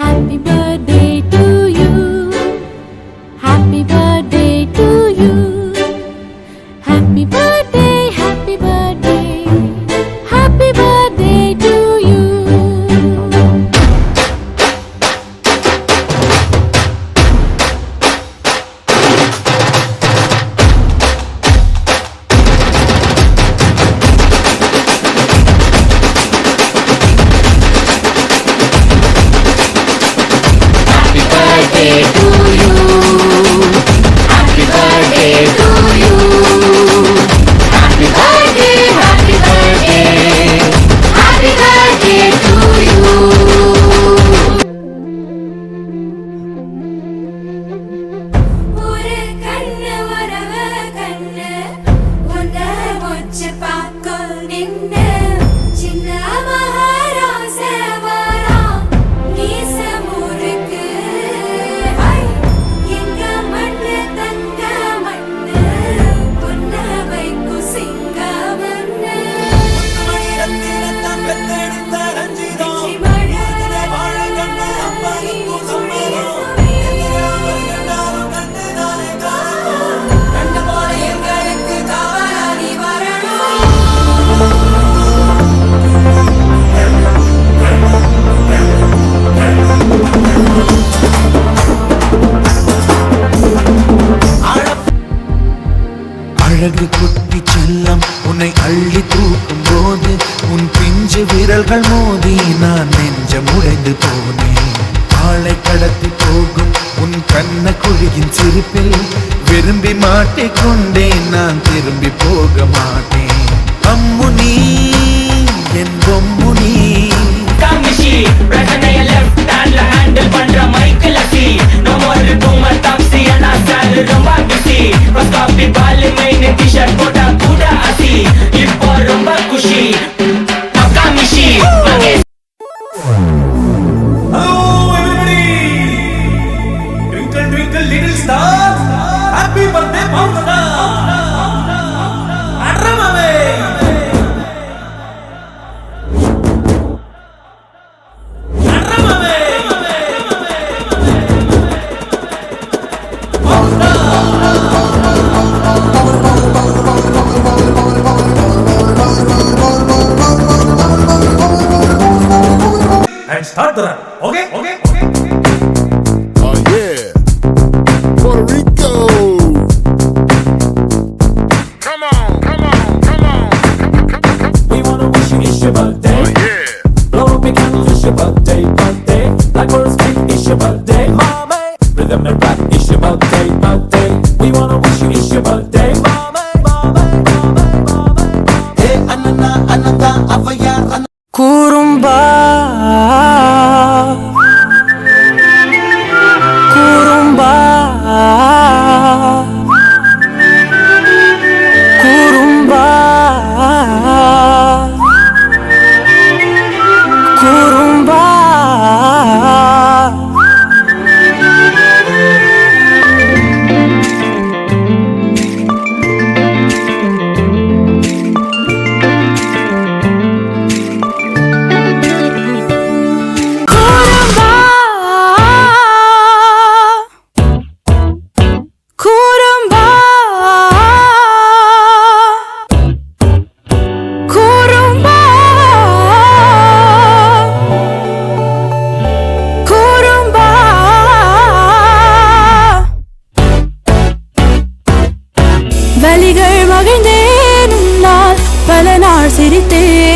Happy birthday to you. Happy birthday to you. Happy birthday, happy birthday. Happy birthday to you. Happy birthday to you. Happy birthday to you. Happy birthday, happy birthday. Happy birthday to you. ஒரு கண்ணு வரவ கண்ணு உன்ன வச்சு பார்க்க நின்னு சின்ன மகாராச வரா நீச முறுக்கு எங்க மண்ணு தங்க மண்ணு பொன்ன வைக்கு சிங்க மண்ணு அழகு குட்டி செல்லம் உன்னை அள்ளி தூக்கும் போது உன் பிஞ்சு விரல்கள் மோதி நான் நெஞ்சம் உடைந்து போனேன். ஆளை கடத்தி போகும் உன் கண்ண குழியின் சிரிப்பில் விரும்பி மாட்டிக்கொண்டேன், நான் திரும்பி போக மாட்டேன். அம்மு நீ என் பொம்மு நீ Kamishi, Rajanaya left hand la handle பண்ற மைக்கேல் அசி. No more boomer taxi and I sell ரொம்ப busy. First copy ball main t-shirt போட்டா கூட அசி. இப்போ ரொம்ப குஷி. Kamishi, மகே Hello everybody! Twinkle twinkle little star, happy birthday Bhavna! Adramave! Adramave! And start the run. Okay? Okay? Okay? Oh yeah, Puerto Rico. Come on, come on, come on. We wanna wish you it's your birthday. Oh yeah, Blow up your candles, it's your birthday, birthday. Blackbirds cake, it's your birthday, mommy. Rhythm and rap, it's your birthday, birthday. We wanna wish you it's your birthday, mommy, mommy, mommy, mommy. Hey, anana, ananda, avaya, ananda. குறும்பா குறும்பா குறும்பா குறும்பா குறும்பா குறும்பா குறும்பா வலிகள் மகிழ்ந்தேன் உன்னால் பல நாள் சிரித்தேன்